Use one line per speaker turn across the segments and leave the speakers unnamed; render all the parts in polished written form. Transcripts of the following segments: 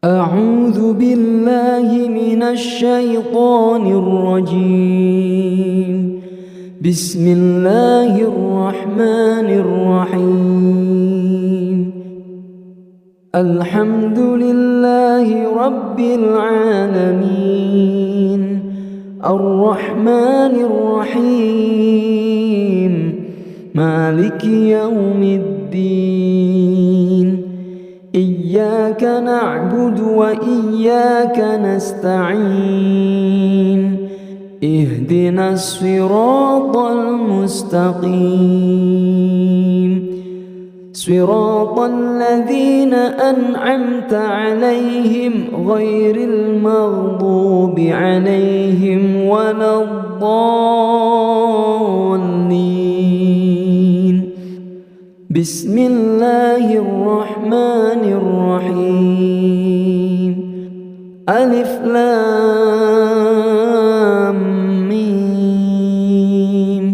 أعوذ بالله من الشيطان الرجيم. بسم الله الرحمن الرحيم. الحمد لله رب العالمين، الرحمن الرحيم، مالك يوم الدين. إياك نعبد وإياك نستعين. اهدنا الصراط المستقيم، صراط الذين أنعمت عليهم غير المغضوب عليهم ولا الضالين. بسم الله الرحمن الرحيم. ألف لام ميم.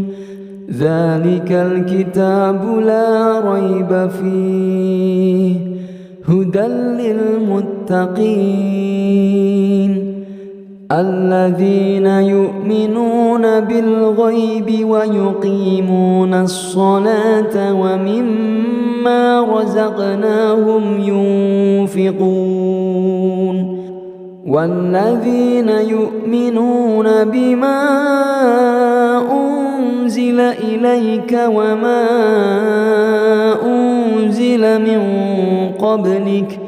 ذلك الكتاب لا ريب فيه، هدى للمتقين الذين يؤمنون بالغيب ويقيمون الصلاة ومما رزقناهم ينفقون. والذين يؤمنون بما أنزل إليك وما أنزل من قبلك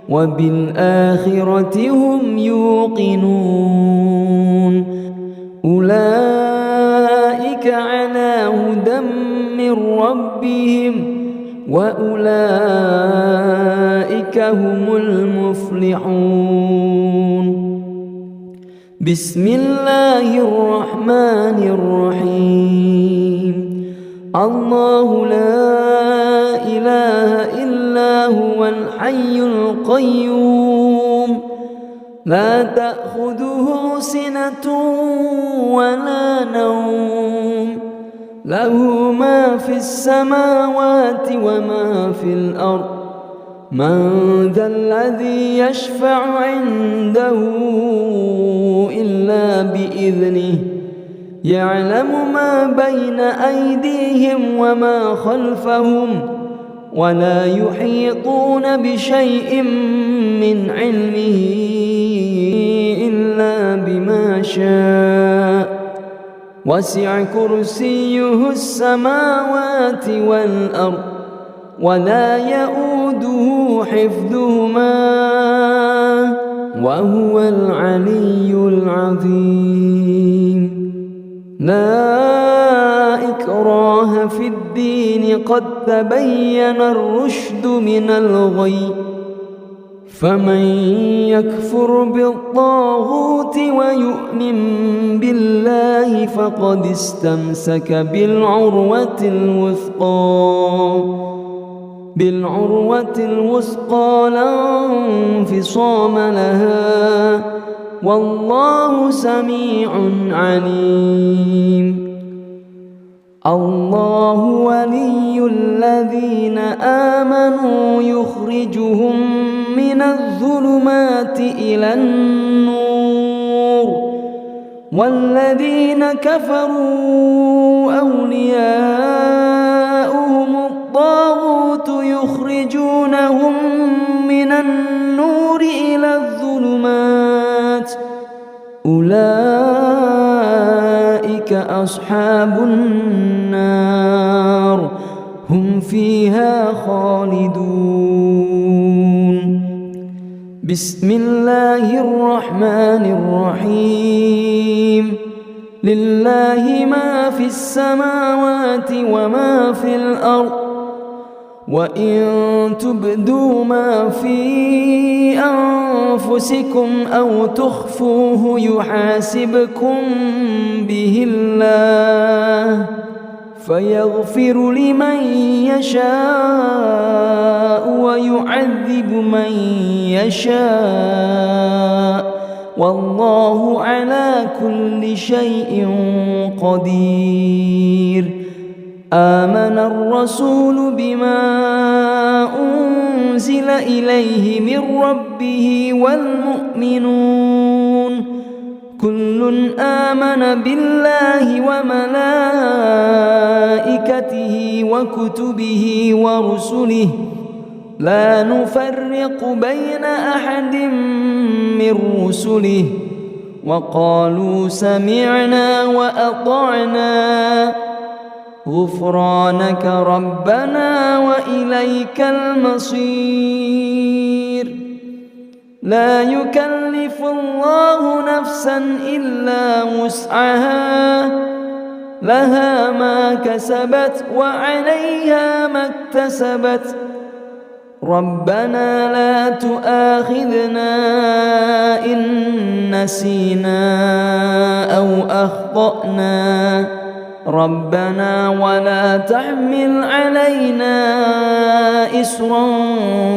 وبالآخرة هم يوقنون. أولئك على هدى من ربهم وأولئك هم المفلحون. بسم الله الرحمن الرحيم. الله لا إله إلا هو الحي القيوم، لا تأخذه سنة ولا نوم، له ما في السماوات وما في الأرض. من ذا الذي يشفع عنده إلا بإذنه، يعلم ما بين أيديهم وما خلفهم، ولا يحيطون بشيء من علمه إلا بما شاء. وسع كرسيه السماوات والأرض ولا يؤوده حفظهما وهو العلي العظيم. لا إكراه في الدين، قد تبين الرشد من الغي. فمن يكفر بالطاغوت ويؤمن بالله فقد استمسك بالعروة الوثقى لا انفصام لها، والله سميع عليم. الله ولي الذين آمنوا يخرجهم من الظلمات إلى النور، والذين كفروا أولياؤهم الطاغوت يخرجونهم من النور إلى الظلمات. أولئك أصحاب النار، هم فيها خالدون. بسم الله الرحمن الرحيم. لله ما في السماوات وما في الأرض، وإن تبدوا ما في أنفسكم أو تخفوه يحاسبكم به الله، فيغفر لمن يشاء ويعذب من يشاء، والله على كل شيء قدير. آمن الرسول بما أنزل إليه من ربه والمؤمنون كل آمن بالله وملائكته وكتبه ورسله لا نفرق بين أحد من رسله وقالوا سمعنا وأطعنا غفرانك ربنا وإليك المصير لا يكلف الله نفسا إلا وسعها لها ما كسبت وعليها ما اكتسبت ربنا لا تؤاخذنا إن نسينا أو أخطأنا ربنا ولا تحمل علينا إصرا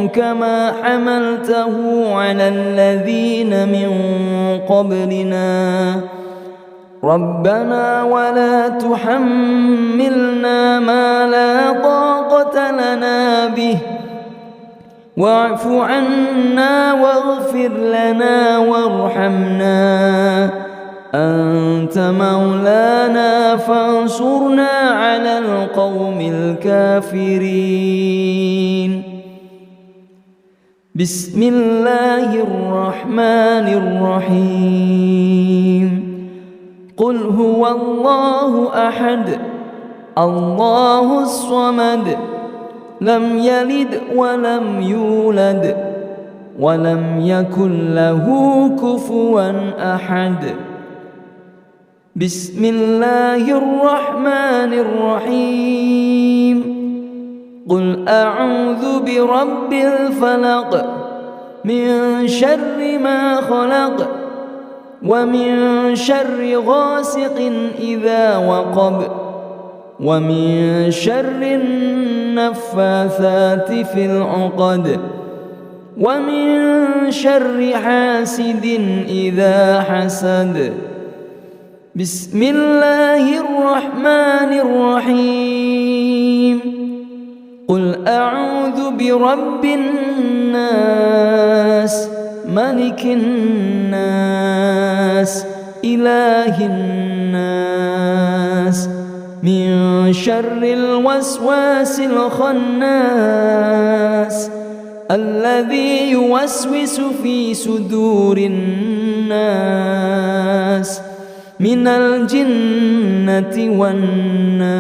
كما حملته على الذين من قبلنا ربنا ولا تحملنا ما لا طاقة لنا به واعف عنا واغفر لنا وارحمنا أنت مولانا فانصرنا على القوم الكافرين بسم الله الرحمن الرحيم قل هو الله أحد الله الصمد لم يلد ولم يولد ولم يكن له كفوا أحد بسم الله الرحمن الرحيم قل أعوذ برب الفلق من شر ما خلق ومن شر غاسق إذا وقب ومن شر النفاثات في العقد ومن شر حاسد إذا حسد بسم الله الرحمن الرحيم قل أعوذ برب الناس ملك الناس إله الناس من شر الوسواس الخناس الذي يوسوس في صدور الناس من الجنة والناس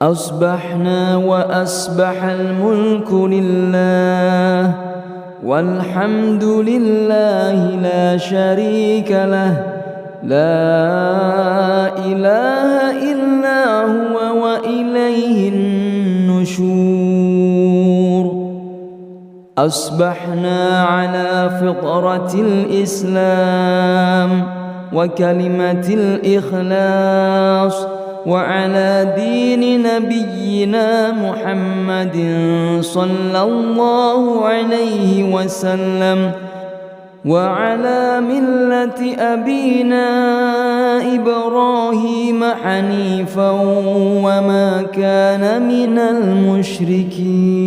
أصبحنا وأصبح الملك لله والحمد لله لا شريك له لا إله إلا هو وإليه النشور أصبحنا على فطرة الإسلام وكلمة الإخلاص وعلى دين نبينا محمد صلى الله عليه وسلم وعلى ملة أبينا إبراهيم حنيفا وما كان من المشركين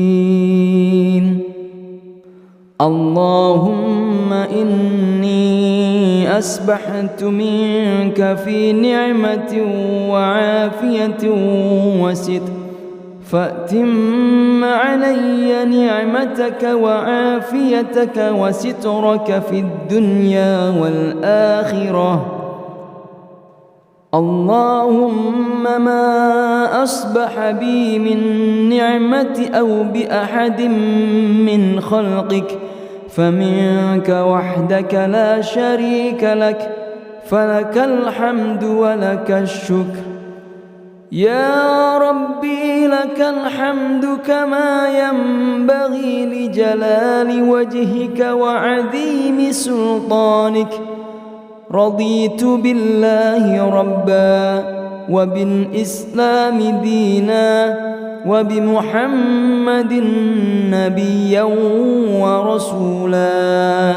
اللهم إني أسبحت منك في نعمة وعافية وستر فأتم علي نعمتك وعافيتك وسترك في الدنيا والآخرة اللهم ما أصبح بي من نعمة أو بأحد من خلقك فمنك وحدك لا شريك لك فلك الحمد ولك الشكر يا ربي لك الحمد كما ينبغي لجلال وجهك وعظيم سلطانك رضيت بالله ربا وبالإسلام دينا وبمحمد نبيا ورسولا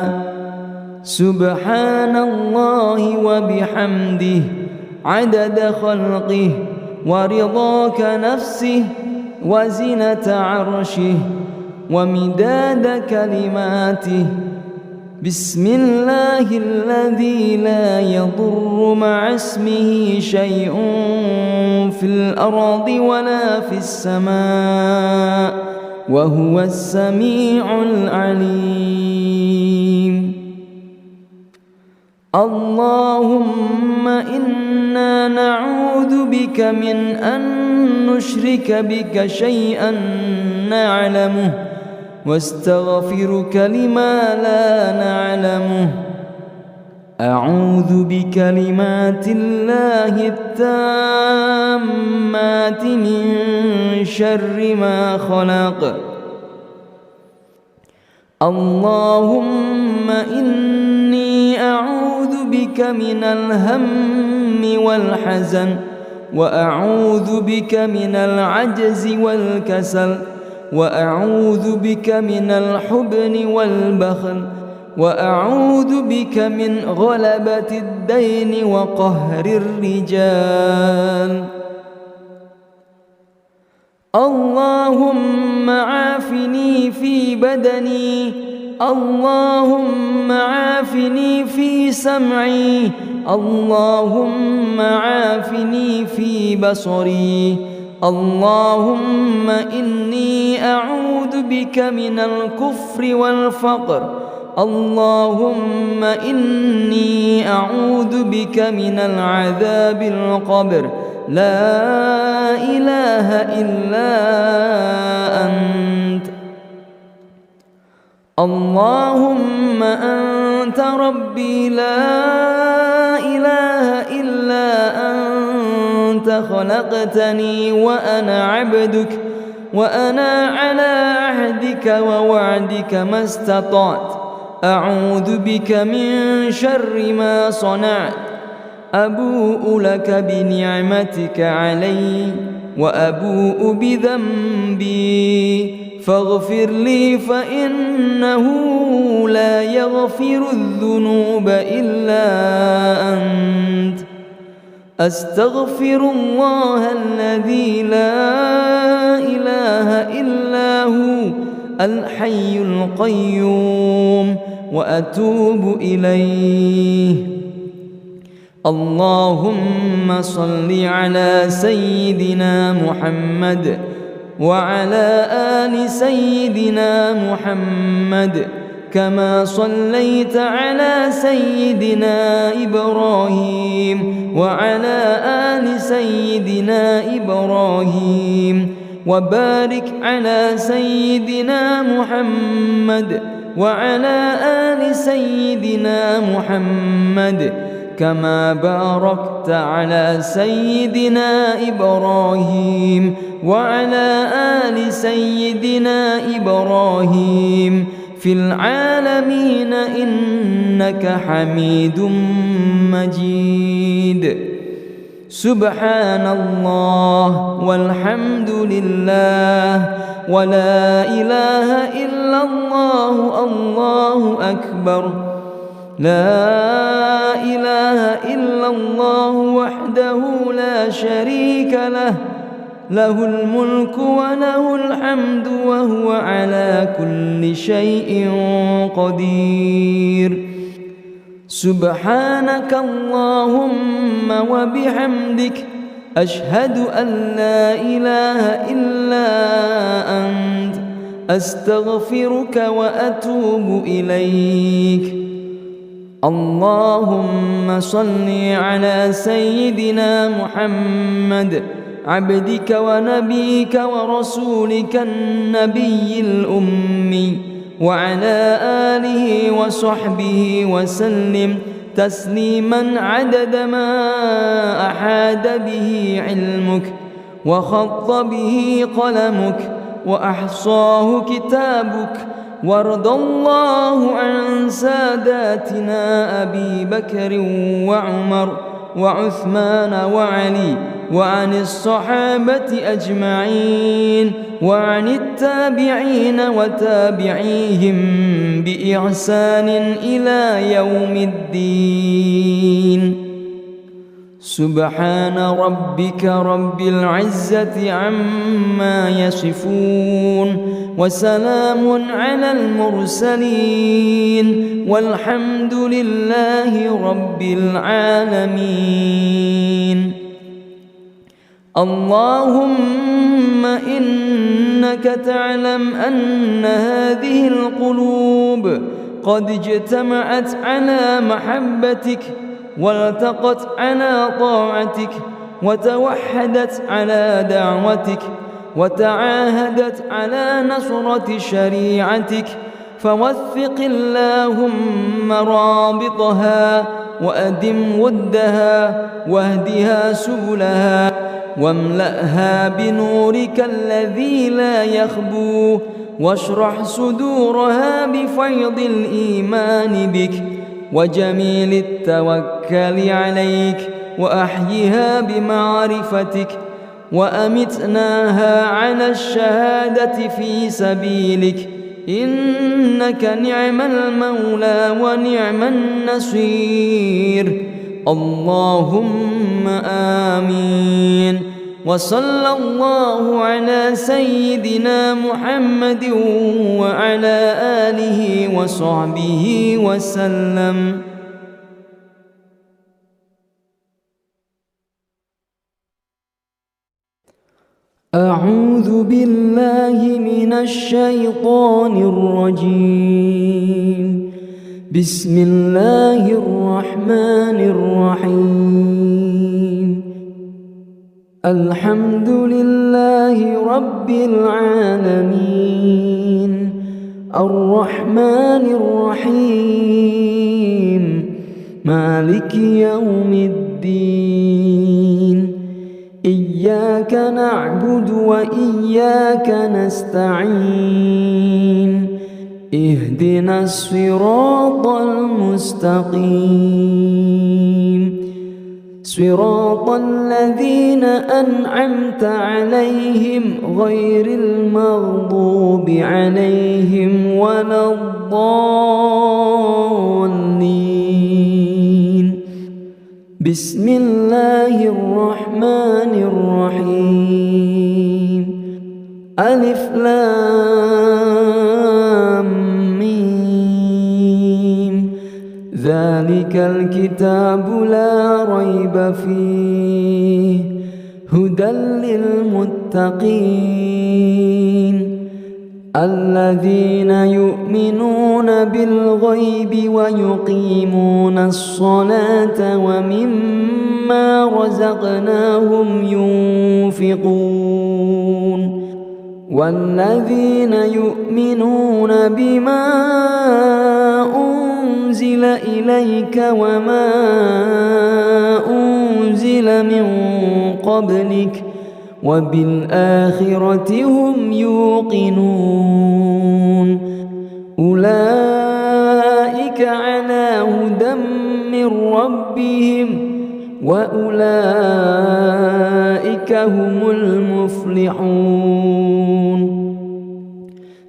سبحان الله وبحمده عدد خلقه ورضاك نفسه وزنة عرشه ومداد كلماته. بسم الله الذي لا يضر مع اسمه شيء في الأرض ولا في السماء وهو السميع العليم. اللهم إنا نعوذ بك من أن نشرك بك شيئا نعلمه واستغفرك لما لا نعلمه. أعوذ بكلمات الله التامات من شر ما خلق. اللهم إني أعوذ بك من الهم والحزن وأعوذ بك من العجز والكسل وأعوذ بك من الحبن والبخل وأعوذ بك من غلبة الدين وقهر الرجال. اللهم عافني في بدني. اللهم عافني في سمعي. اللهم عافني في بصري. اللهم إني أعوذ بك من الكفر والفقر. اللهم إني أعوذ بك من العذاب القبر. لا إله إلا أنت. اللهم أنت ربي لا إله إلا أنت خلقتني وأنا عبدك وأنا على عهدك ووعدك ما استطعت. أعوذ بك من شر ما صنعت. أبوء لك بنعمتك علي وأبوء بذنبي فاغفر لي فإنه لا يغفر الذنوب إلا أنت. أستغفر الله الذي لا إله إلا هو الحي القيوم وأتوب إليه. اللهم صل على سيدنا محمد وعلى آل سيدنا محمد كما صليت على سيدنا إبراهيم وعلى آل سيدنا إبراهيم وبارك على سيدنا محمد وعلى آل سيدنا محمد كما باركت على سيدنا إبراهيم وعلى آل سيدنا إبراهيم في العالمين إنك حميد مجيد. سبحان الله والحمد لله ولا إله إلا الله. الله أكبر. لا إله إلا الله وحده لا شريك له. له الملك وله الحمد وهو على كل شيء قدير. سبحانك اللهم وبحمدك أشهد أن لا إله إلا أنت أستغفرك وأتوب إليك. اللهم صل على سيدنا محمد عبدك ونبيك ورسولك النبي الأمي وعلى آله وصحبه وسلم تسليما عدد ما أحاد به علمك وخط به قلمك وأحصاه كتابك. وارض الله عن ساداتنا أبي بكر وعمر وعثمان وعلي وعن الصحابة أجمعين وعن التابعين وتابعيهم بإحسان إلى يوم الدين. سبحان ربك رب العزة عما يصفون وسلام على المرسلين والحمد لله رب العالمين. اللهم إنك تعلم أن هذه القلوب قد اجتمعت على محبتك والتقت على طاعتك وتوحدت على دعوتك وتعاهدت على نصرة شريعتك، فوثق اللهم رابطها وأدم ودها واهدها سبلها واملأها بنورك الذي لا يخبو، واشرح صدورها بفيض الإيمان بك وجميل التوكل عليك، وأحيها بمعرفتك وأمتناها على الشهادة في سبيلك، إنك نعم المولى ونعم النصير. اللهم آمين. وصلى الله على سيدنا محمد وعلى آله وصحبه وسلم. أعوذ بالله من الشيطان الرجيم. بسم الله الرحمن الرحيم. الحمد لله رب العالمين الرحمن الرحيم مالك يوم الدين. إياك نعبد وإياك نستعين. اهدنا الصراط المستقيم صراط الذين أنعمت عليهم غير المغضوب عليهم ولا الضالين. بسم الله الرحمن الرحيم. ألف لام ميم. ذلك الكتاب لا ريب فيه هدى للمتقين الذين يؤمنون بالغيب ويقيمون الصلاة ومما رزقناهم ينفقون والذين يؤمنون بما أنزل إليك وما أنزل من قبلك وبالآخرة هم يوقنون. أولئك على هدى من ربهم وأولئك هم المفلحون.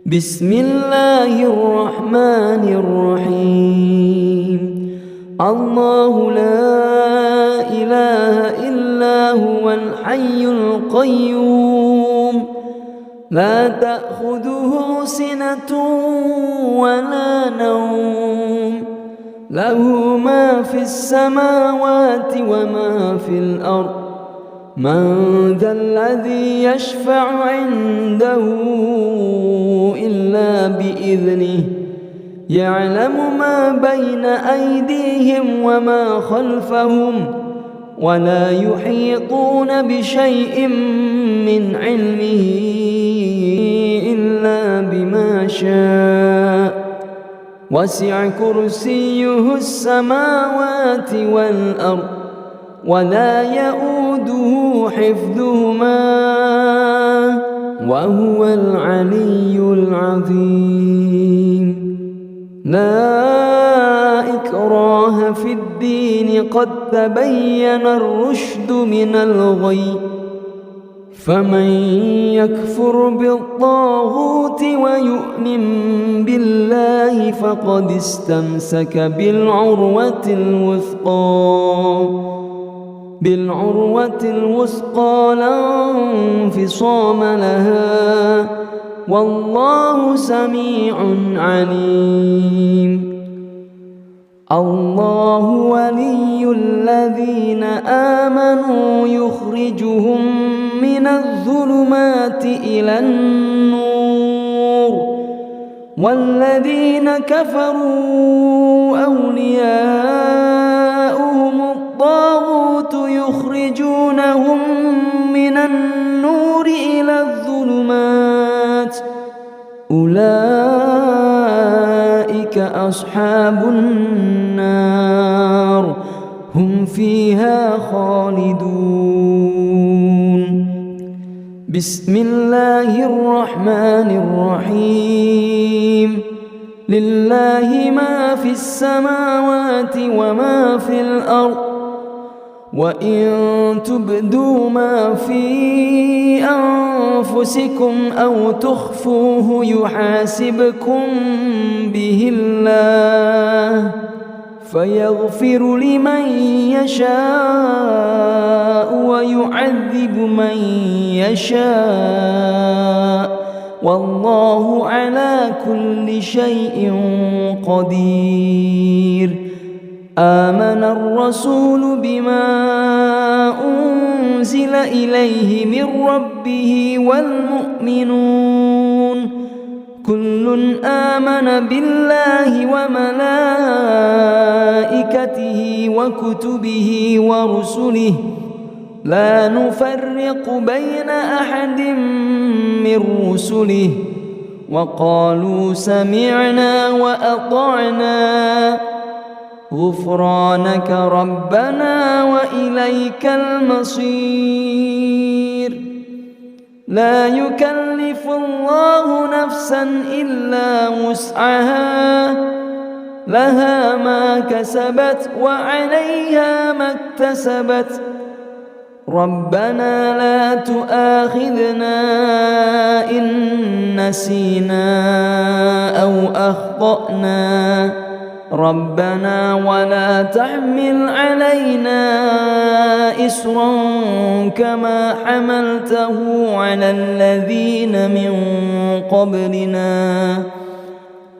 بسم الله الرحمن الرحيم. الله لا إله إلا هو الحي القيوم لا تأخذه سنة ولا نوم له ما في السماوات وما في الأرض. من ذا الذي يشفع عنده إلا بإذنه. يعلم ما بين أيديهم وما خلفهم ولا يحيطون بشيء من علمه إلا بما شاء. وسع كرسيه السماوات والأرض ولا يؤوده حفظهما وهو العلي العظيم. لا إكراه في الدين قد تبين الرشد من الغي. فمن يكفر بالطاغوت ويؤمن بالله فقد استمسك بالعروة الوثقى بالعروة الوثقى لا انفصام لها والله سميع عليم. الله ولي الذين آمنوا يخرجهم من الظلمات إلى النور والذين كفروا أولياؤهم الطاغوت يخرجونهم من النور إلى الظلمات أولئك أصحاب النار هم فيها خالدون. بسم الله الرحمن الرحيم. لله ما في السماوات وما في الأرض وإن تبدوا ما في أنفسكم أو تخفوه يحاسبكم به الله فيغفر لمن يشاء ويعذب من يشاء والله على كل شيء قدير. آمن الرسول بما أنزل إليه من ربه والمؤمنون كل آمن بالله وملائكته وكتبه ورسله لا نفرق بين أحد من رسله وقالوا سمعنا وأطعنا غفرانك ربنا وإليك المصير. لا يكلف الله نفسا إلا وسعها لها ما كسبت وعليها ما اكتسبت ربنا لا تؤاخذنا إن نسينا أو أخطأنا ربنا ولا تحمل علينا إصرا كما حملته على الذين من قبلنا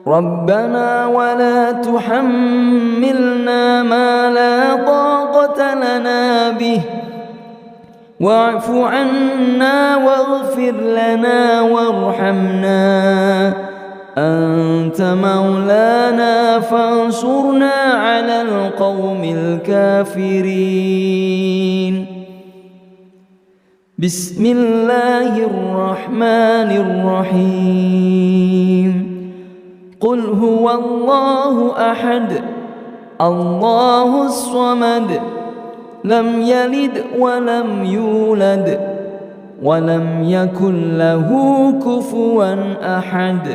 ربنا ولا تحملنا ما لا طاقة لنا به واعف عنا واغفر لنا وارحمنا أنت مولانا فانصرنا على القوم الكافرين. بسم الله الرحمن الرحيم. قل هو الله أحد الله الصمد لم يلد ولم يولد ولم يكن له كفوا أحد.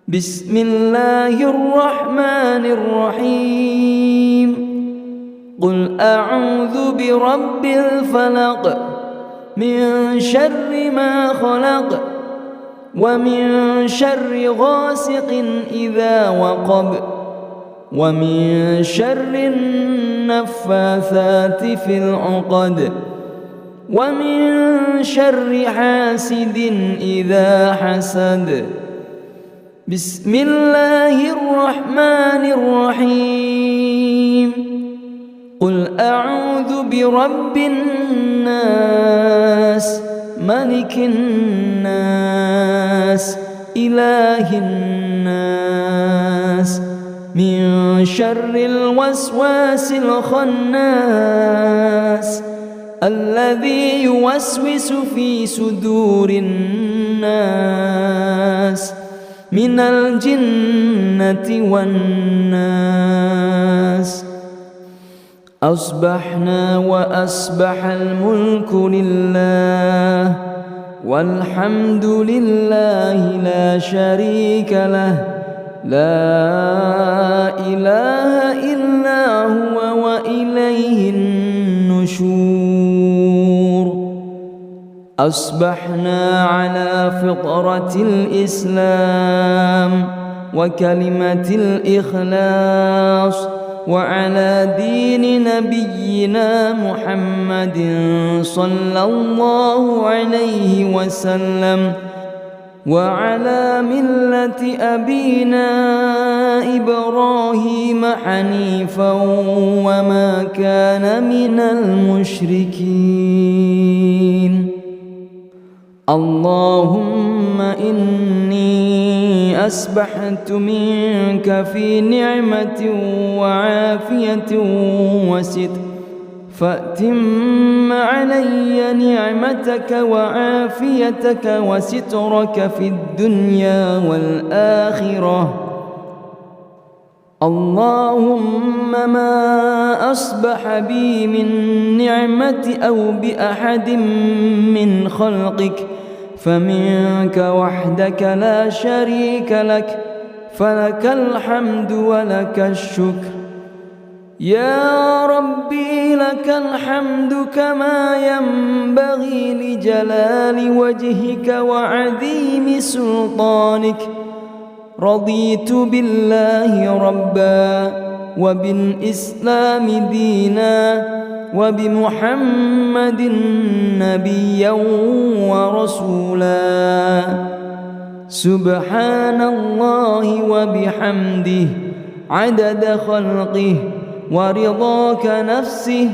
بسم الله الرحمن الرحيم. قل أعوذ برب الفلق من شر ما خلق ومن شر غاسق إذا وقب ومن شر النفاثات في العقد ومن شر حاسد إذا حسد. بسم الله الرحمن الرحيم. قل أعوذ برب الناس ملك الناس إله الناس من شر الوسواس الخناس الذي يوسوس في صدور الناس من الجنة والناس. أصبحنا وأصبح الملك لله والحمد لله لا شريك له لا إله إلا هو وإليه النشور. أصبحنا على فطرة الإسلام وكلمة الإخلاص وعلى دين نبينا محمد صلى الله عليه وسلم وعلى ملة أبينا إبراهيم حنيفا وما كان من المشركين. اللهم إني أسبحت منك في نعمة وعافية وستر، فأتم علي نعمتك وعافيتك وسترك في الدنيا والآخرة. اللهم ما أصبح بي من نعمة أو بأحد من خلقك فمنك وحدك لا شريك لك، فلك الحمد ولك الشكر. يا ربي لك الحمد كما ينبغي لجلال وجهك وعظيم سلطانك. رضيت بالله ربا وبالإسلام دينا وبمحمد نبيا ورسولا. سبحان الله وبحمده عدد خلقه ورضاك نفسه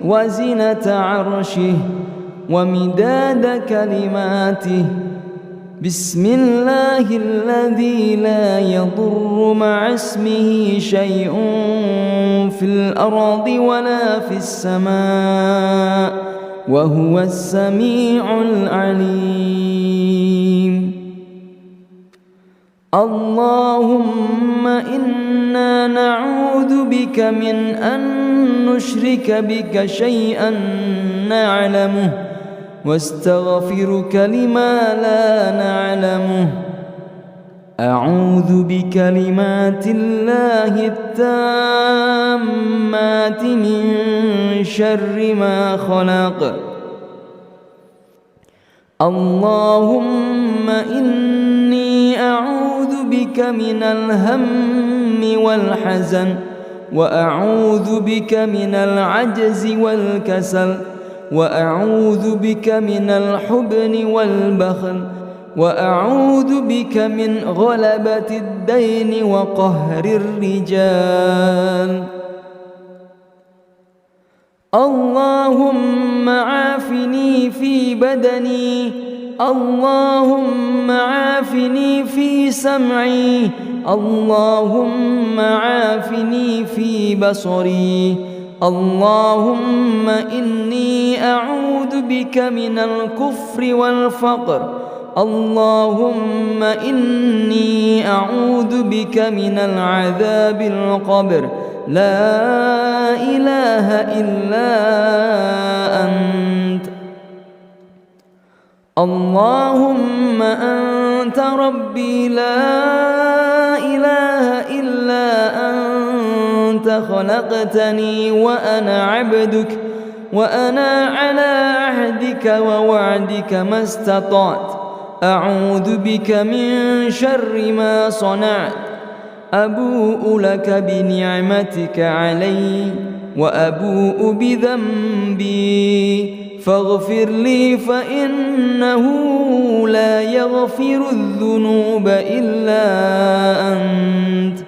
وزنة عرشه ومداد كلماته. بسم الله الذي لا يضر مع اسمه شيء في الأرض ولا في السماء وهو السميع العليم. اللهم إنا نعوذ بك من أن نشرك بك شيئا نعلمه واستغفرك لما لا نعلمه. أعوذ بكلمات الله التامات من شر ما خلق. اللهم إني أعوذ بك من الهم والحزن، وأعوذ بك من العجز والكسل، وأعوذ بك من الحبن والبخل، وأعوذ بك من غلبة الدين وقهر الرجال. اللهم عافني في بدني، اللهم عافني في سمعي، اللهم عافني في بصري. اللهم إني أعوذ بك من الكفر والفقر. اللهم إني أعوذ بك من العذاب القبر. لا إله إلا أنت. اللهم أنت ربي لا إله إلا أنت، خلقتني وأنا عبدك، وأنا على عهدك ووعدك ما استطعت. أعوذ بك من شر ما صنعت. أبوء لك بنعمتك علي وأبوء بذنبي، فاغفر لي فإنه لا يغفر الذنوب إلا أنت.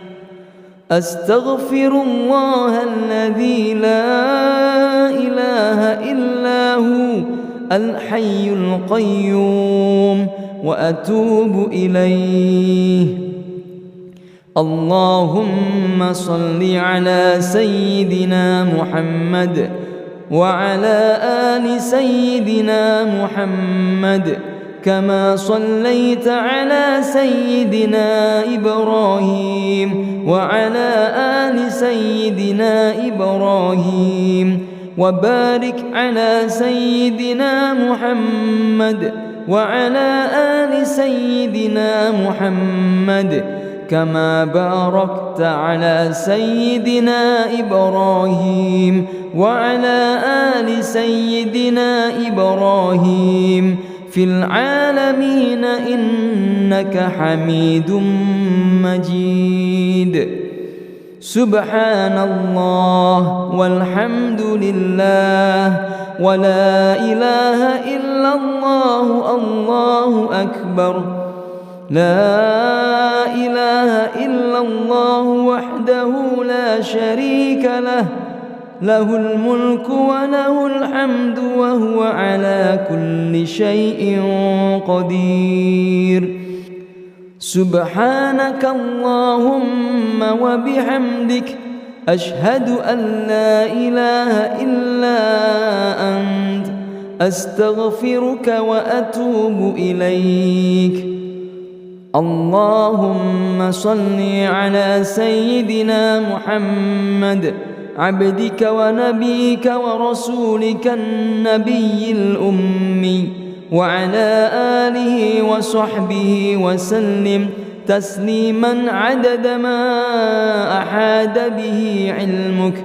أستغفر الله الذي لا إله إلا هو الحي القيوم وأتوب إليه. اللهم صل على سيدنا محمد وعلى آل سيدنا محمد كما صليت على سيدنا إبراهيم وعلى آل سيدنا إبراهيم، وبارك على سيدنا محمد وعلى آل سيدنا محمد كما باركت على سيدنا إبراهيم وعلى آل سيدنا إبراهيم في العالمين إنك حميد مجيد. سبحان الله والحمد لله ولا إله إلا الله الله أكبر. لا إله إلا الله وحده لا شريك له، له الملك وله الحمد وهو على كل شيء قدير. سبحانك اللهم وبحمدك أشهد أن لا إله إلا أنت أستغفرك وأتوب إليك. اللهم صل على سيدنا محمد عبدك ونبيك ورسولك النبي الأمي وعلى آله وصحبه وسلم تسليما عدد ما أحاد به علمك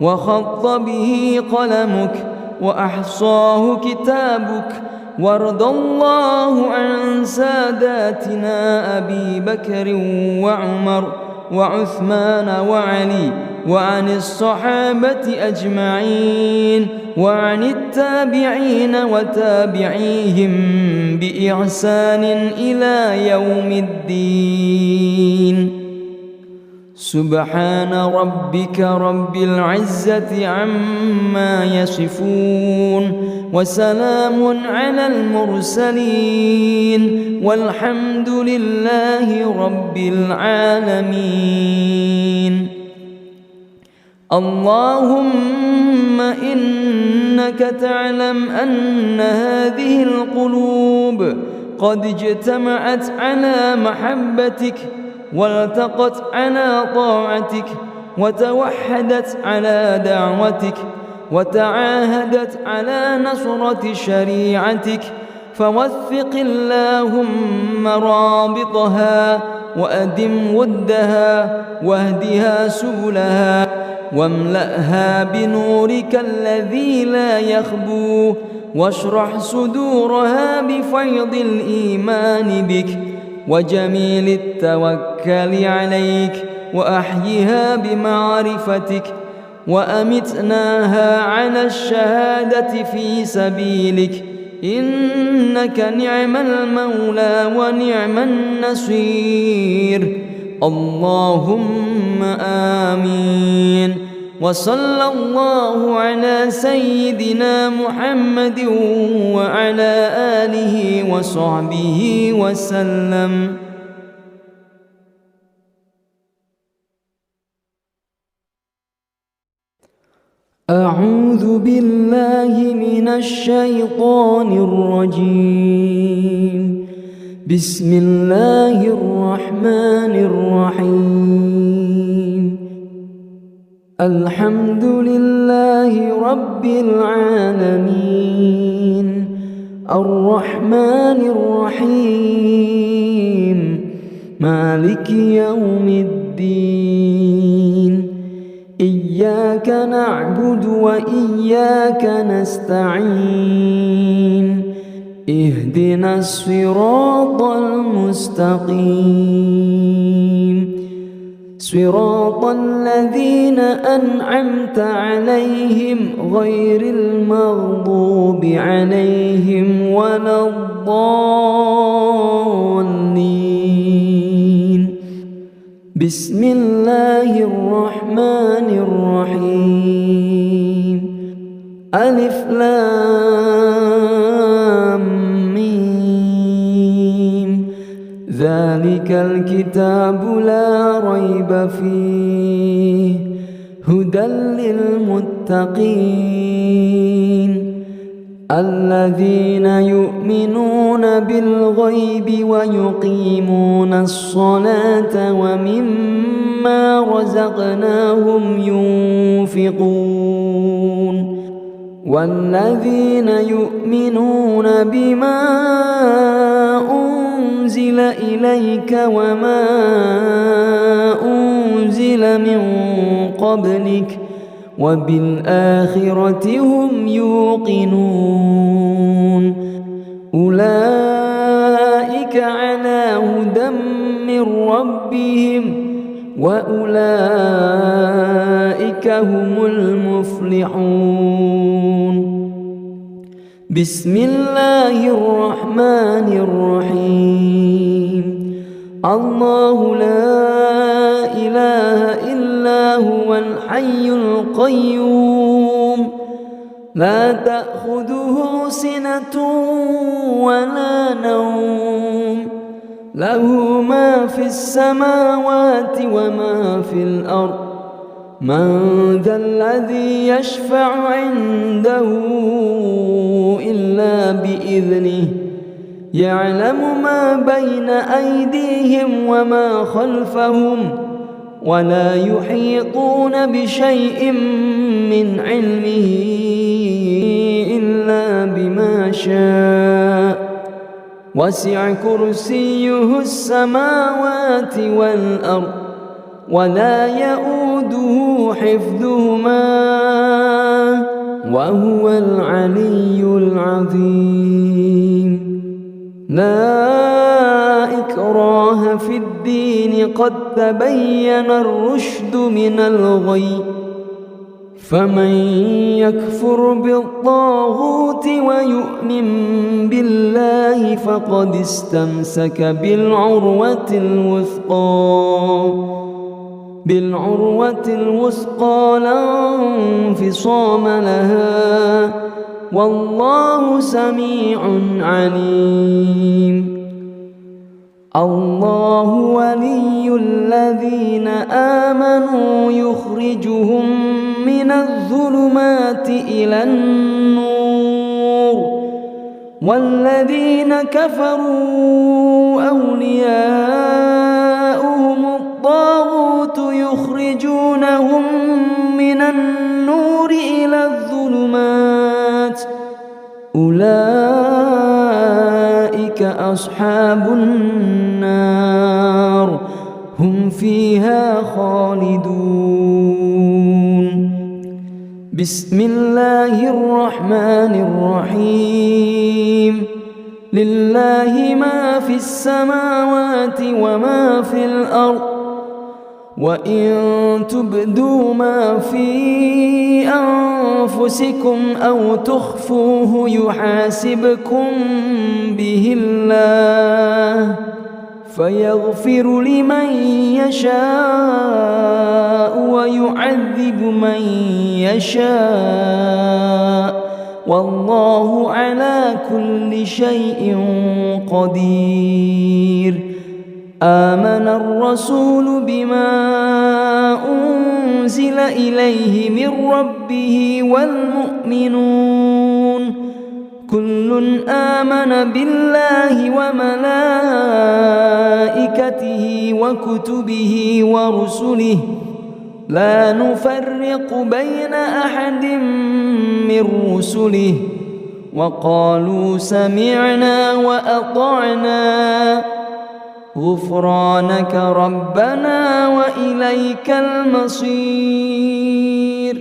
وخط به قلمك وأحصاه كتابك. وارض الله عن ساداتنا أبي بكر وعمر وعثمان وعلي وعن الصحابة أجمعين وعن التابعين وتابعيهم بإحسان إلى يوم الدين. سبحان ربك رب العزة عما يصفون وسلام على المرسلين والحمد لله رب العالمين. اللهم إنك تعلم أن هذه القلوب قد اجتمعت على محبتك والتقت على طاعتك وتوحدت على دعوتك وتعاهدت على نصرة شريعتك، فوثق اللهم رابطها وأدم ودها واهدها سبلها واملأها بنورك الذي لا يخبو، واشرح صدورها بفيض الإيمان بك وجميل التوكل عليك، وأحيها بمعرفتك وأمتناها على الشهادة في سبيلك، إنك نعم المولى ونعم النصير. اللهم آمين. وصلى الله على سيدنا محمد وعلى آله وصحبه وسلم. أعوذ بالله من الشيطان الرجيم. بسم الله الرحمن الرحيم. الحمد لله رب العالمين الرحمن الرحيم مالك يوم الدين. إياك نعبد وإياك نستعين. اهدنا الصراط المستقيم صراط الذين أنعمت عليهم غير المغضوب عليهم ولا الضالين. بسم الله الرحمن الرحيم. ألف لام ميم. ذلك الكتاب لا ريب فيه هدى للمتقين الذين يؤمنون بالغيب ويقيمون الصلاة ومما رزقناهم ينفقون والذين يؤمنون بما أنزل إليك وما أنزل من قبلك وبالآخرة هم يوقنون أولئك على هدى من ربهم وأولئك هم المفلحون. بسم الله الرحمن الرحيم. الله لا إله إلا هو الحي القيوم لا تأخذه سنة ولا نوم له ما في السماوات وما في الأرض من ذا الذي يشفع عنده إلا بإذنه يعلم ما بين أيديهم وما خلفهم ولا يحيطون بشيء من علمه إلا بما شاء وسع كرسيه السماوات والأرض ولا يؤوده حفظهما وهو العلي العظيم. لا إكراه في الدين قد تبين الرشد من الغي فمن يكفر بالطاغوت ويؤمن بالله فقد استمسك بالعروة الوثقى لا انفصام لها والله سميع عليم. الله ولي الذين آمنوا يخرجهم من الظلمات إلى النور والذين كفروا أولياؤهم الطاغوت يخرجونهم من النور إلى الظلمات أولئك أصحاب النار هم فيها خالدون. بسم الله الرحمن الرحيم. لله ما في السماوات وما في الأرض وإن تبدوا ما في أنفسكم أو تخفوه يحاسبكم به الله فيغفر لمن يشاء ويعذب من يشاء والله على كل شيء قدير. آمن الرسول بما أنزل إليه من ربه والمؤمنون كل آمن بالله وملائكته وكتبه ورسله لا نفرق بين أحد من رسله وقالوا سمعنا وأطعنا غفرانك ربنا وإليك المصير.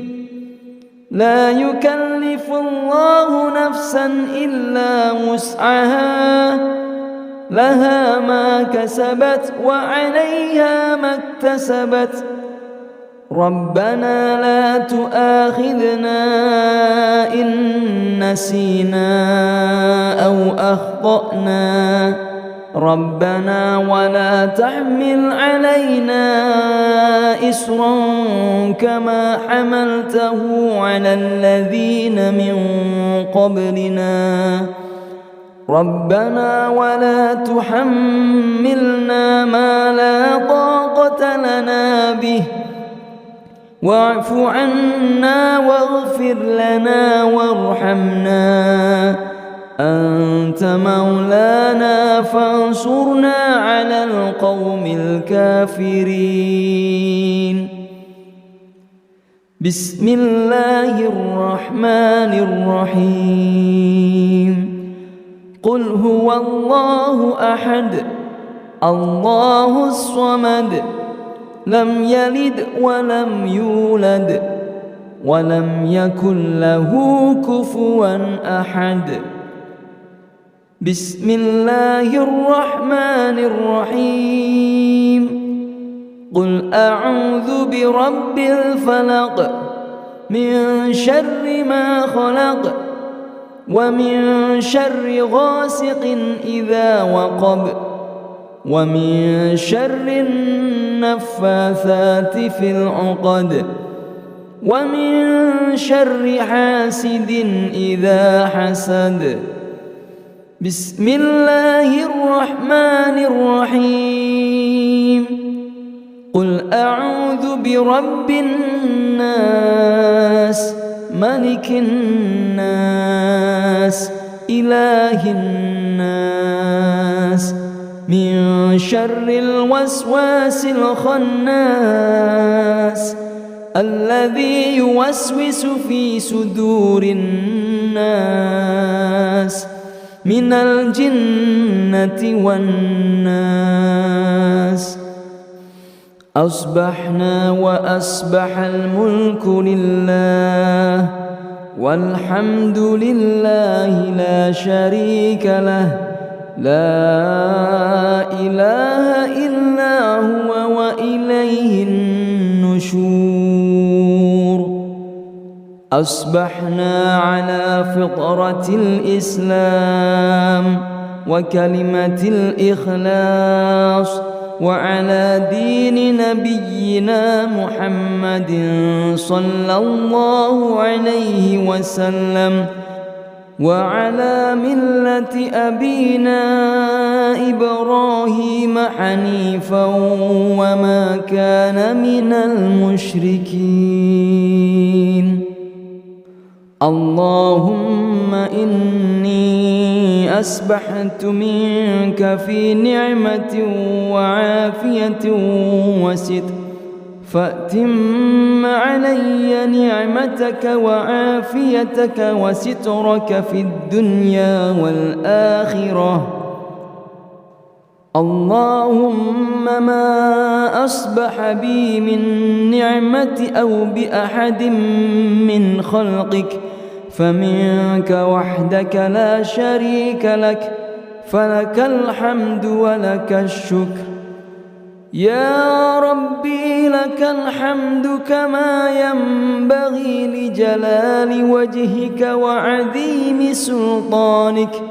لا يكلف الله نفسا إلا وسعها لها ما كسبت وعليها ما اكتسبت ربنا لا تؤاخذنا إن نسينا أو أخطأنا ربنا ولا تحمل علينا إصرا كما حملته على الذين من قبلنا ربنا ولا تحملنا ما لا طاقة لنا به واعف عنا واغفر لنا وارحمنا أنت مولانا فانصرنا على القوم الكافرين. بسم الله الرحمن الرحيم. قل هو الله أحد الله الصمد لم يلد ولم يولد ولم يكن له كفوا أحد. بسم الله الرحمن الرحيم. قل أعوذ برب الفلق من شر ما خلق ومن شر غاسق إذا وقب ومن شر النفاثات في العقد ومن شر حاسد إذا حسد. بسم الله الرحمن الرحيم. قل أعوذ برب الناس ملك الناس إله الناس من شر الوسواس الخناس الذي يوسوس في صدور الناس من الجنة والناس. أصبحنا وأصبح الملك لله والحمد لله لا شريك له لا إله إلا هو وإليه النشور. أصبحنا على فطرة الإسلام وكلمة الإخلاص وعلى دين نبينا محمد صلى الله عليه وسلم وعلى ملة أبينا إبراهيم حنيفا وما كان من المشركين. اللهم إني أسبحت منك في نعمة وعافية وستر فأتم علي نعمتك وعافيتك وسترك في الدنيا والآخرة. اللهم ما أصبح بي من نعمة أو بأحد من خلقك فمنك وحدك لا شريك لك فلك الحمد ولك الشكر. يا ربي لك الحمد كما ينبغي لجلال وجهك وعظيم سلطانك.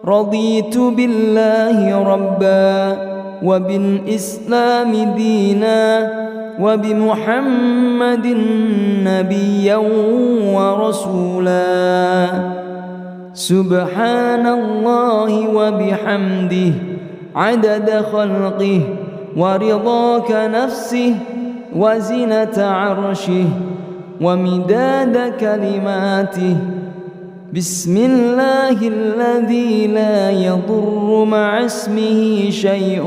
رضيت بالله ربا وبالإسلام دينا وبمحمد نبيا ورسولا. سبحان الله وبحمده عدد خلقه ورضاك نفسه وزنة عرشه ومداد كلماته. بسم الله الذي لا يضر مع اسمه شيء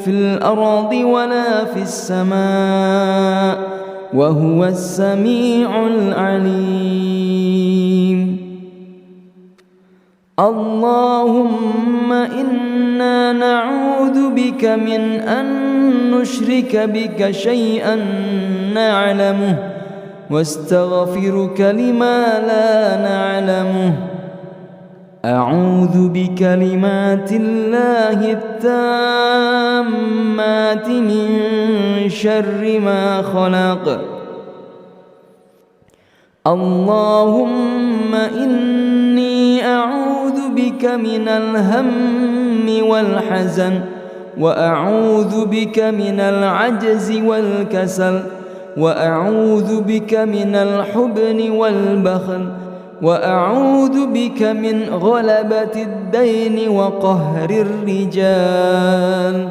في الأرض ولا في السماء وهو السميع العليم. اللهم إنا نعوذ بك من أن نشرك بك شيئا نعلمه واستغفرك لما لا نعلمه. أعوذ بكلمات الله التامات من شر ما خلق. اللهم إني أعوذ بك من الهم والحزن وأعوذ بك من العجز والكسل وأعوذ بك من الحبن والبخل وأعوذ بك من غلبة الدين وقهر الرجال.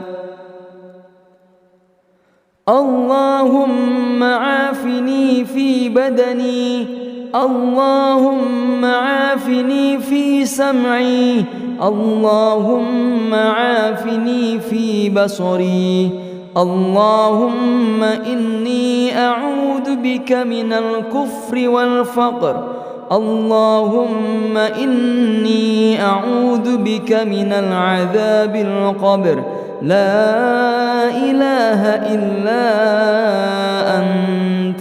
اللهم عافني في بدني. اللهم عافني في سمعي. اللهم عافني في بصري. اللهم إني أعوذ بك من الكفر والفقر. اللهم إني أعوذ بك من العذاب القبر. لا إله إلا أنت.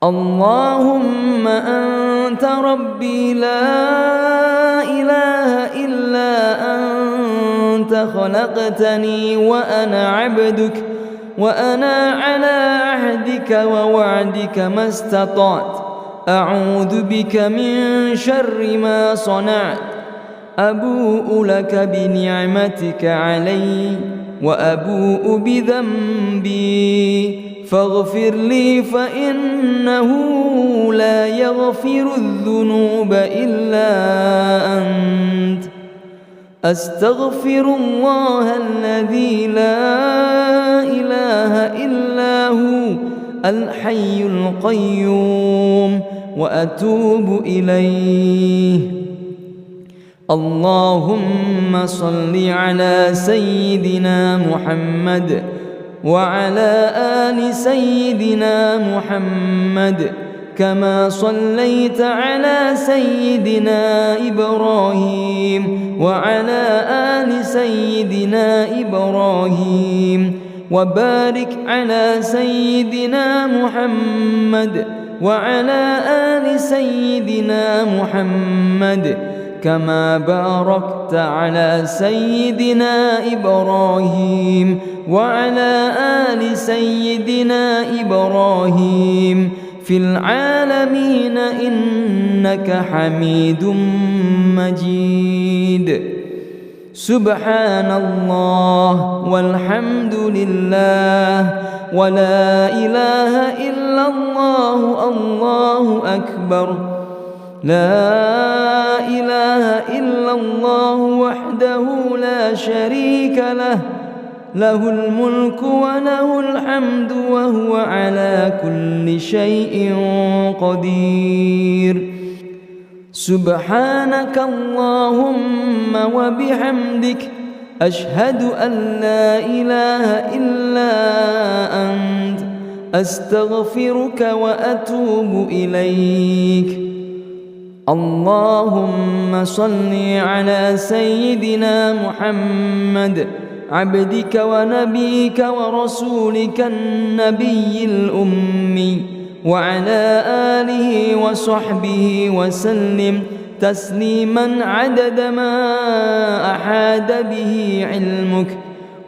اللهم أنت ربي لا إله إلا أنت أنت خلقتني وأنا عبدك وأنا على عهدك ووعدك ما استطعت أعوذ بك من شر ما صنعت أبوء لك بنعمتك علي وأبوء بذنبي فاغفر لي فإنه لا يغفر الذنوب إلا أنت أستغفر الله الذي لا إله إلا هو الحي القيوم وأتوب إليه. اللهم صل على سيدنا محمد وعلى آل سيدنا محمد كما صليت على سيدنا إبراهيم وعلى آل سيدنا إبراهيم وبارك على سيدنا محمد وعلى آل سيدنا محمد كما باركت على سيدنا إبراهيم وعلى آل سيدنا إبراهيم في العالمين إنك حميد مجيد. سبحان الله والحمد لله ولا إله إلا الله الله أكبر. لا إله إلا الله وحده لا شريك له له الملك وله الحمد وهو على كل شيء قدير. سبحانك اللهم وبحمدك أشهد أن لا إله إلا أنت أستغفرك وأتوب إليك. اللهم صل على سيدنا محمد عبدك ونبيك ورسولك النبي الأمي وعلى آله وصحبه وسلم تسليما عدد ما أحاد به علمك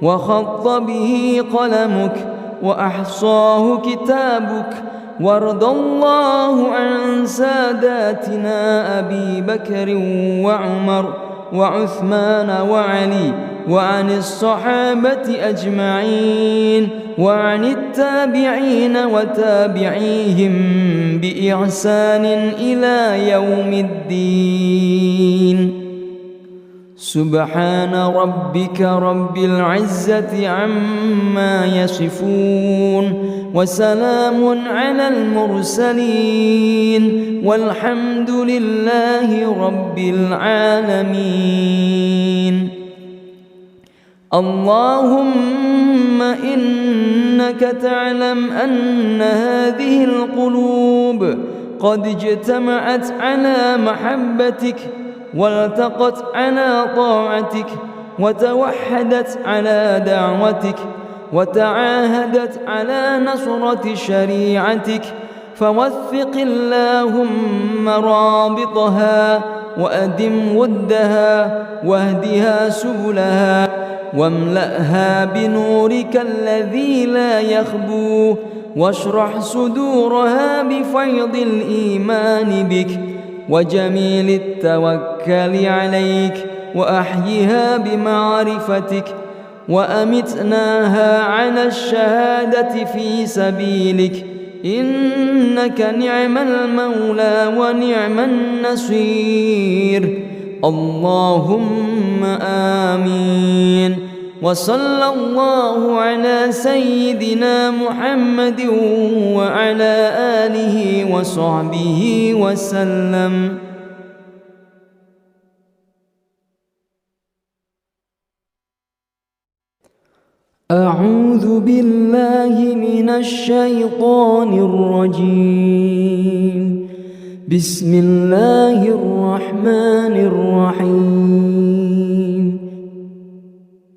وخط به قلمك وأحصاه كتابك. وارض الله عن ساداتنا أبي بكر وعمر وعثمان وعلي وعن الصحابة أجمعين وعن التابعين وتابعيهم بإحسان إلى يوم الدين. سبحان ربك رب العزة عما يصفون وسلام على المرسلين والحمد لله رب العالمين. اللهم إنك تعلم أن هذه القلوب قد اجتمعت على محبتك والتقت على طاعتك وتوحدت على دعوتك وتعاهدت على نصرة شريعتك فوثق اللهم رابطها وأدم ودها واهدها سبلها واملأها بنورك الذي لا يخبو واشرح صدورها بفيض الإيمان بك وجميل التوكل عليك وأحيها بمعرفتك وأمتناها على الشهادة في سبيلك إنك نعم المولى ونعم النصير. اللهم آمين. وصلى الله على سيدنا محمد وعلى آله وصحبه وسلم. أعوذ بالله من الشيطان الرجيم. بسم الله الرحمن الرحيم.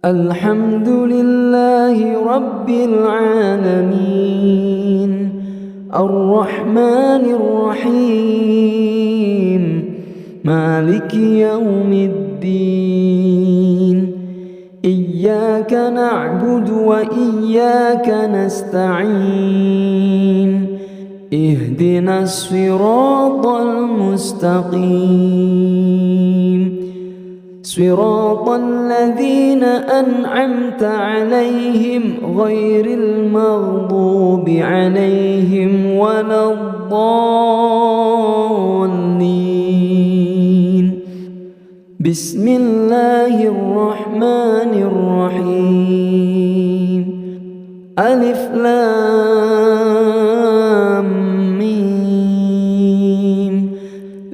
الحمد لله رب العالمين الرحمن الرحيم مالك يوم الدين إياك نعبد وإياك نستعين اهدنا الصراط المستقيم صراط الذين أنعمت عليهم غير المغضوب عليهم ولا الضالين. بسم الله الرحمن الرحيم. ألف لام ميم.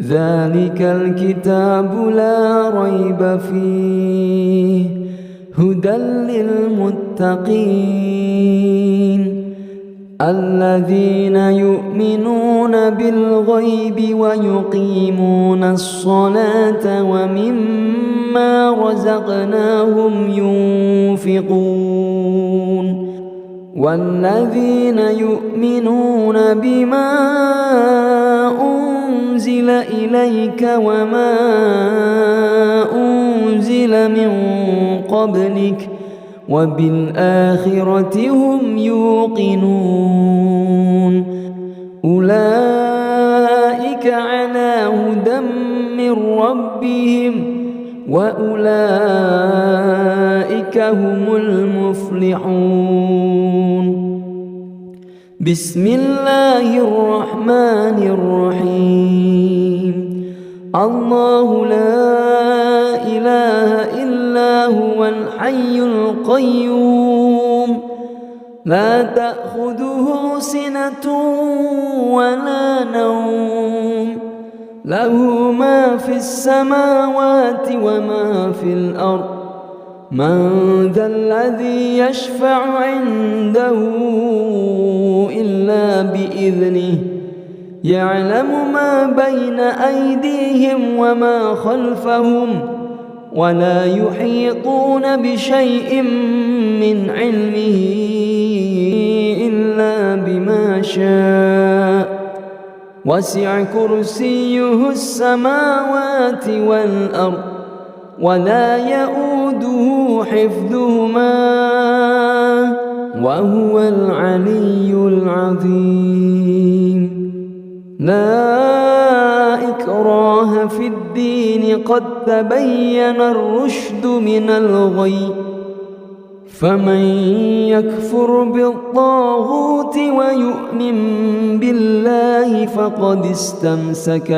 ذلك الكتاب لا ريب فيه هدى للمتقين الذين يؤمنون بالغيب ويقيمون الصلاة ومما رزقناهم ينفقون والذين يؤمنون بما أنزل إليك وما أنزل من قبلك وبالآخرة هم يوقنون أولئك على هدى من ربهم وأولئك هم المفلحون. بسم الله الرحمن الرحيم. الله لا إله إلا هو الحي القيوم لا تأخذه سنة ولا نوم له ما في السماوات وما في الأرض من ذا الذي يشفع عنده إلا بإذنه يعلم ما بين أيديهم وما خلفهم ولا يحيطون بشيء من علمه إلا بما شاء وسع كرسيه السماوات والأرض ولا يؤوده حفظهما وهو العلي العظيم. لا إكراه في الدين قد تبين الرشد من الغي فمن يكفر بالطاغوت ويؤمن بالله فقد استمسك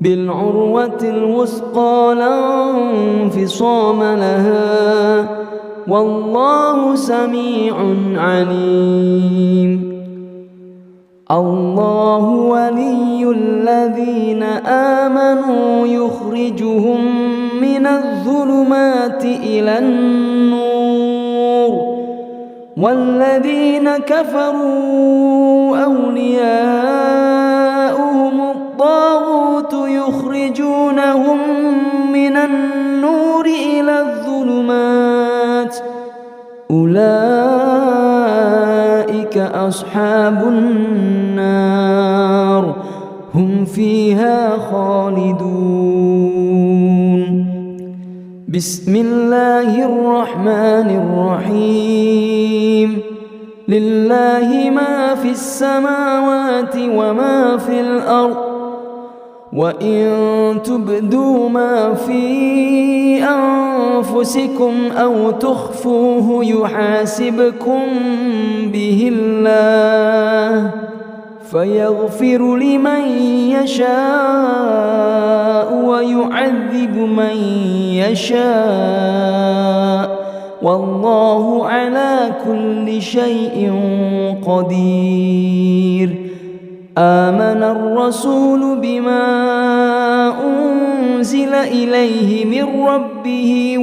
بالعروة الوثقى لا انفصام لها والله سميع عليم. الله ولي الذين آمنوا يخرجهم من الظلمات إلى النور والذين كفروا أولياؤهم الطاغوت يخرجونهم من النور إلى الظلمات أولئك أصحاب النار هم فيها خالدون. بسم الله الرحمن الرحيم. لله ما في السماوات وما في الأرض وإن تبدوا ما في أنفسكم أو تخفوه يحاسبكم به الله فيغفر لمن يشاء ويعذب من يشاء والله على كل شيء قدير. آمن الرسول بما أنزل إليه من ربه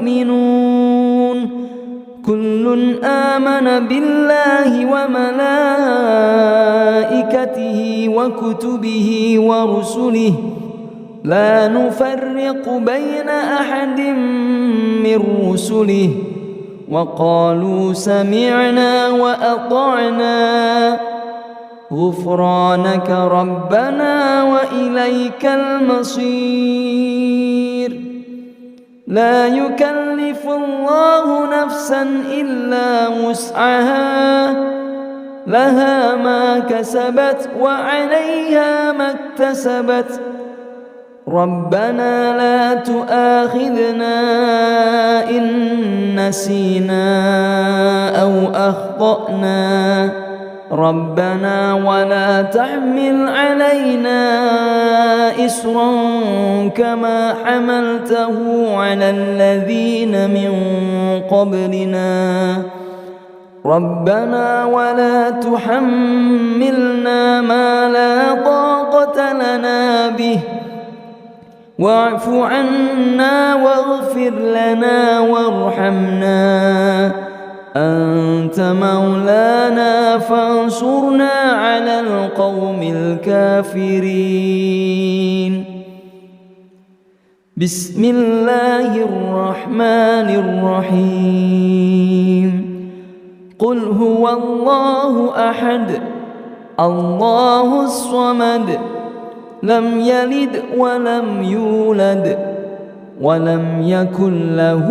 والمؤمنون كل آمن بالله وملائكته وكتبه ورسله لا نفرق بين أحد من رسله وقالوا سمعنا وأطعنا غفرانك ربنا وإليك المصير. لا يكلف الله نفسا إلا وسعها لها ما كسبت وعليها ما اكتسبت ربنا لا تؤاخذنا إن نسينا أو أخطأنا ربنا ولا تحمل علينا إصرا كما حملته على الذين من قبلنا ربنا ولا تحملنا ما لا طاقة لنا به واعف عنا واغفر لنا وارحمنا أنت مولانا فانصرنا على القوم الكافرين. بسم الله الرحمن الرحيم. قل هو الله أحد الله الصمد لم يلد ولم يولد ولم يكن له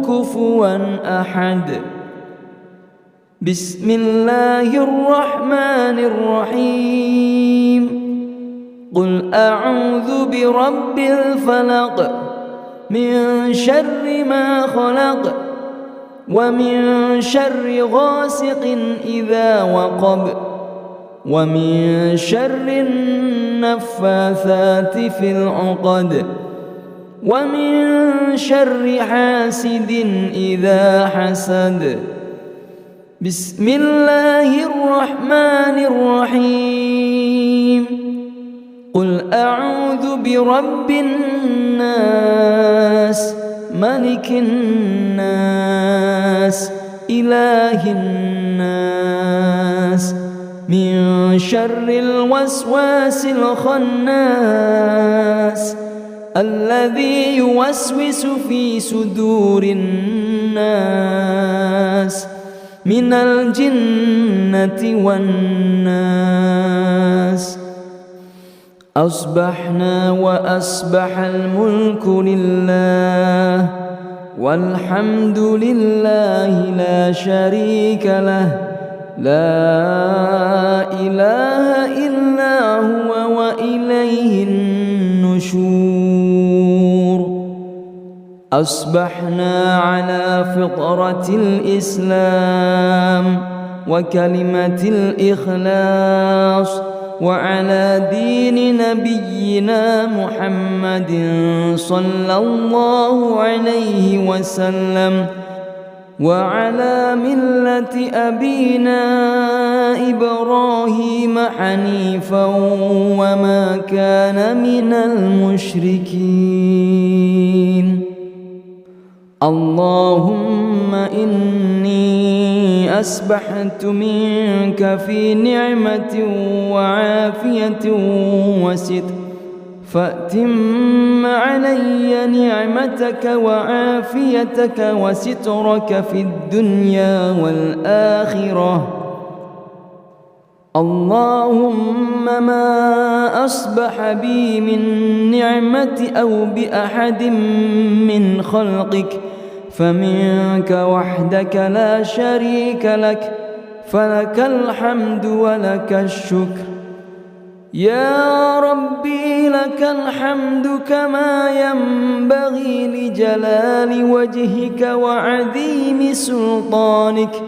كفوا أحد. بسم الله الرحمن الرحيم. قل أعوذ برب الفلق من شر ما خلق ومن شر غاسق إذا وقب ومن شر النفاثات في العقد ومن شر حاسد إذا حسد. بسم الله الرحمن الرحيم. قل أعوذ برب الناس ملك الناس إله الناس من شر الوسواس الخناس الذي يوسوس في صدور الناس من الجنة والناس. أصبحنا وأصبح الملك لله والحمد لله لا شريك له لا إله إلا هو وإليه النشور. أصبحنا على فطرة الإسلام وكلمة الإخلاص وعلى دين نبينا محمد صلى الله عليه وسلم وعلى ملة أبينا إبراهيم حنيفا وما كان من المشركين. اللهم إني أسبحت منك في نعمة وعافية وستر فأتم علي نعمتك وعافيتك وسترك في الدنيا والآخرة. اللهم ما أصبح بي من نعمة أو بأحد من خلقك فمنك وحدك لا شريك لك فلك الحمد ولك الشكر. يا ربي لك الحمد كما ينبغي لجلال وجهك وعظيم سلطانك.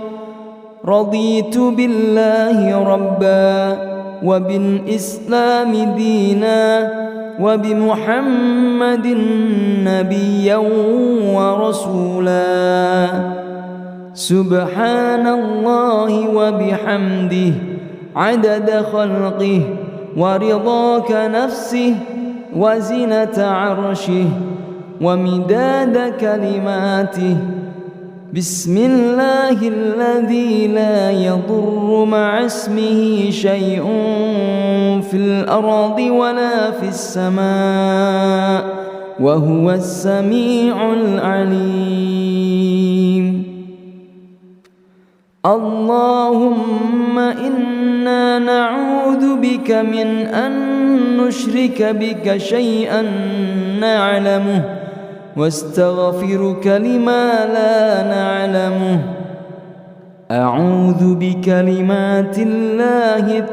رضيت بالله ربا وبالإسلام دينا وبمحمد نبيا ورسولا. سبحان الله وبحمده عدد خلقه ورضاك نفسه وزنة عرشه ومداد كلماته. بسم الله الذي لا يضر مع اسمه شيء في الأرض ولا في السماء وهو السميع العليم. اللهم إنا نعوذ بك من أن نشرك بك شيئا نعلمه واستغفرك لما لا نعلمه. أعوذ بكلمات الله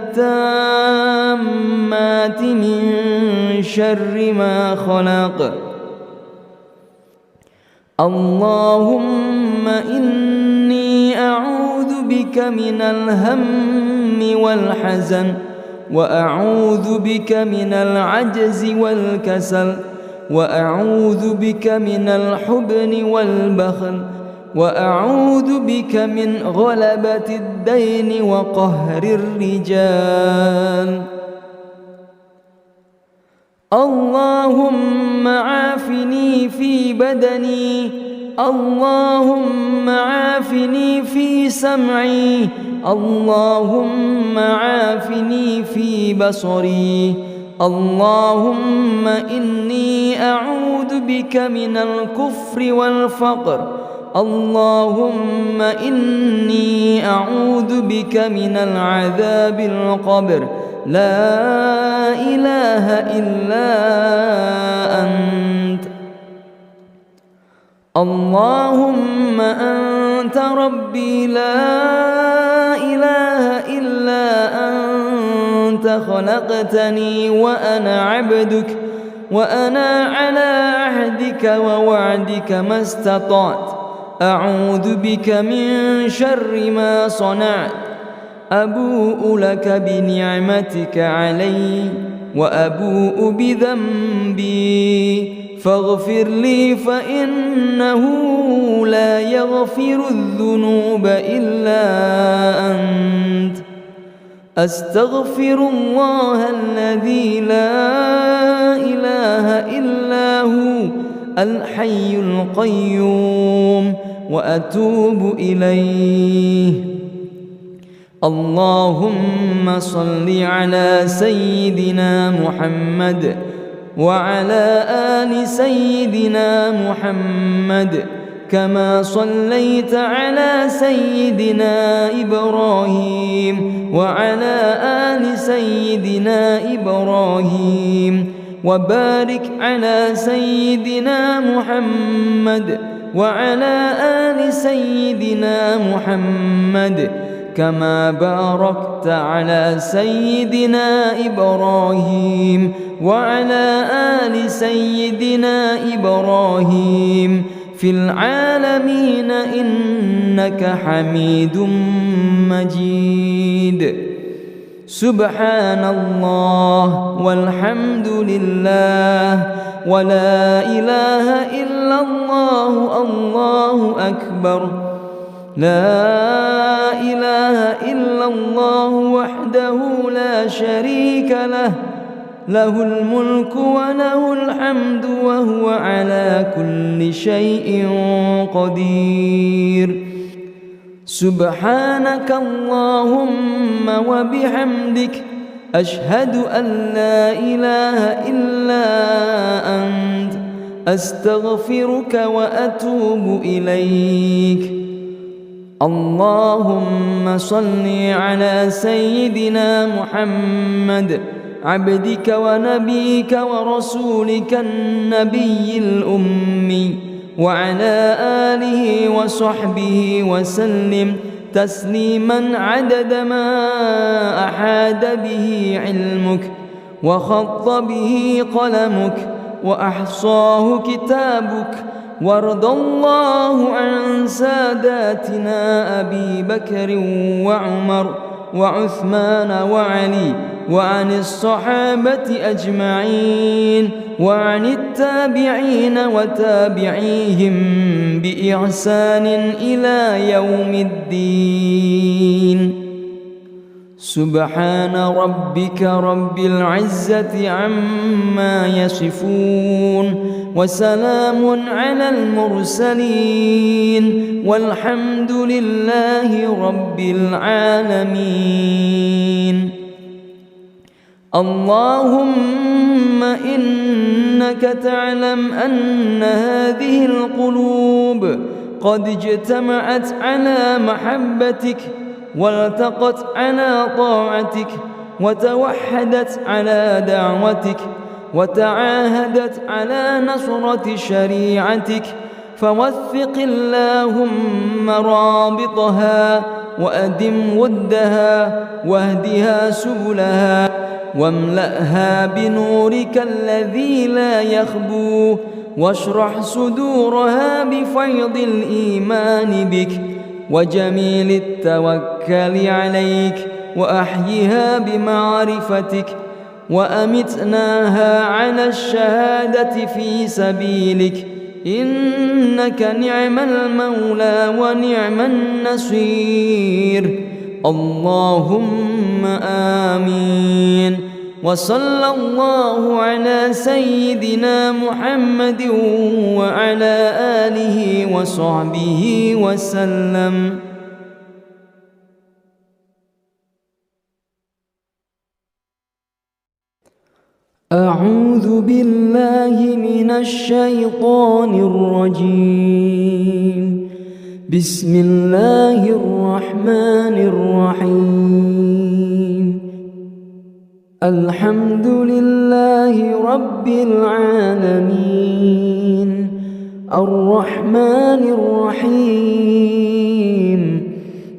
التامات من شر ما خلق. اللهم إني أعوذ بك من الهم والحزن، وأعوذ بك من العجز والكسل، وأعوذ بك من الحبن والبخل، وأعوذ بك من غلبة الدين وقهر الرجال. اللهم عافني في بدني، اللهم عافني في سمعي، اللهم عافني في بصري. اللهم إني أعوذ بك من الكفر والفقر. اللهم إني أعوذ بك من العذاب القبر. لا إله إلا أنت. اللهم أنت ربي لا إله إلا أنت، خلقتني وأنا عبدك، وأنا على عهدك ووعدك ما استطعت. أعوذ بك من شر ما صنعت. أبوء لك بنعمتك علي وأبوء بذنبي، فاغفر لي فإنه لا يغفر الذنوب إلا أنت. أستغفر الله الذي لا إله إلا هو الحي القيوم، وأتوب إليه. اللهم صل على سيدنا محمد وعلى آل سيدنا محمد، كما صليت على سيدنا إبراهيم وعلى آل سيدنا إبراهيم، وبارك على سيدنا محمد وعلى آل سيدنا محمد، كما باركت على سيدنا إبراهيم وعلى آل سيدنا إبراهيم في العالمين إنك حميد مجيد. سبحان الله والحمد لله ولا إله إلا الله. الله أكبر. لا إله إلا الله وحده لا شريك له، له الملك وله الحمد وهو على كل شيء قدير. سبحانك اللهم وبحمدك، أشهد أن لا إله إلا أنت، أستغفرك وأتوب إليك. اللهم صل على سيدنا محمد عبدك ونبيك ورسولك النبي الأمي، وعلى آله وصحبه وسلم تسليما عدد ما أحاد به علمك وخط به قلمك وأحصاه كتابك. وارض الله عن ساداتنا أبي بكر وعمر وعثمان وعلي، وعن الصحابة أجمعين، وعن التابعين وتابعيهم بإحسان إلى يوم الدين. سبحان ربك رب العزة عما يصفون، وسلام على المرسلين، والحمد لله رب العالمين. اللهم إنك تعلم أن هذه القلوب قد اجتمعت على محبتك، والتقت على طاعتك، وتوحدت على دعوتك، وتعاهدت على نصرة شريعتك، فوثق اللهم رابطها وأدم ودها واهدها سبلها، واملأها بنورك الذي لا يخبو، واشرح صدورها بفيض الإيمان بك وجميل التوكل عليك، وأحيها بمعرفتك، وأمتناها على الشهادة في سبيلك، إنك نعم المولى ونعم النصير. اللهم آمين. وصلى الله على سيدنا محمد وعلى آله وصحبه وسلم. أعوذ بالله من الشيطان الرجيم. بسم الله الرحمن الرحيم. الحمد لله رب العالمين، الرحمن الرحيم،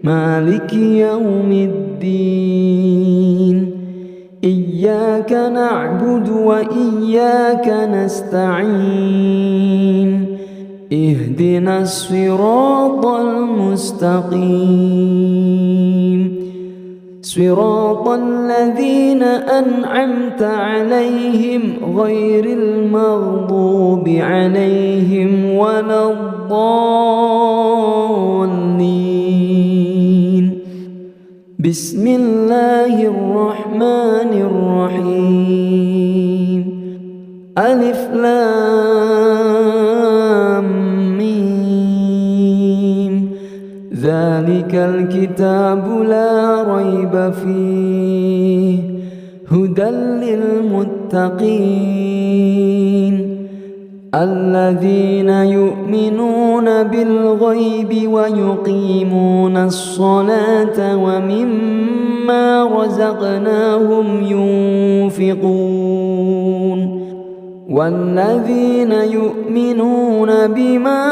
مالك يوم الدين. إياك نعبد وإياك نستعين، اهدنا الصراط المستقيم، صراط الذين أنعمت عليهم غير المغضوب عليهم ولا الضالين. بسم الله الرحمن الرحيم. ألف لام ميم. ذلك الكتاب لا ريب فيه، هدى للمتقين الذين يؤمنون بالغيب ويقيمون الصلاة ومما رزقناهم ينفقون، والذين يؤمنون بما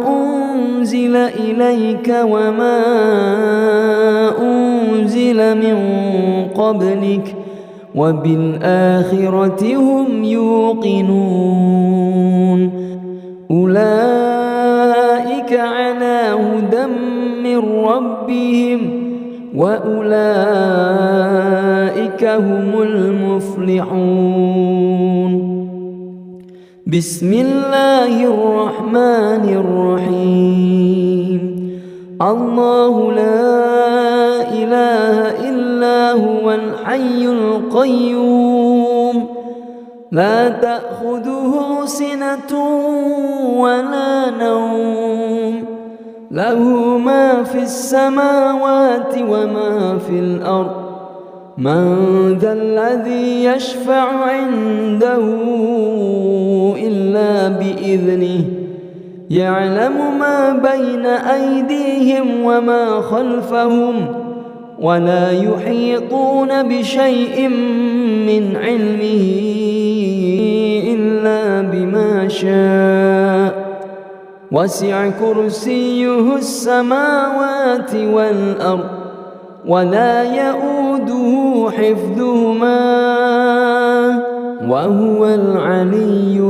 أنزل إليك وما أنزل من قبلك وبالآخرة هم يوقنون. أولئك على هدى من ربهم وأولئك هم المفلحون. بسم الله الرحمن الرحيم. الله لا إله إلا هو الحي القيوم، لا تأخذه سنة ولا نوم، له ما في السماوات وما في الأرض. من ذا الذي يشفع عنده إلا بإذنه، يعلم ما بين أيديهم وما خلفهم، ولا يحيطون بشيء من علمه إلا بما شاء. وسع كرسيه السماوات والأرض ولا يؤوده حفظهما وهو العلي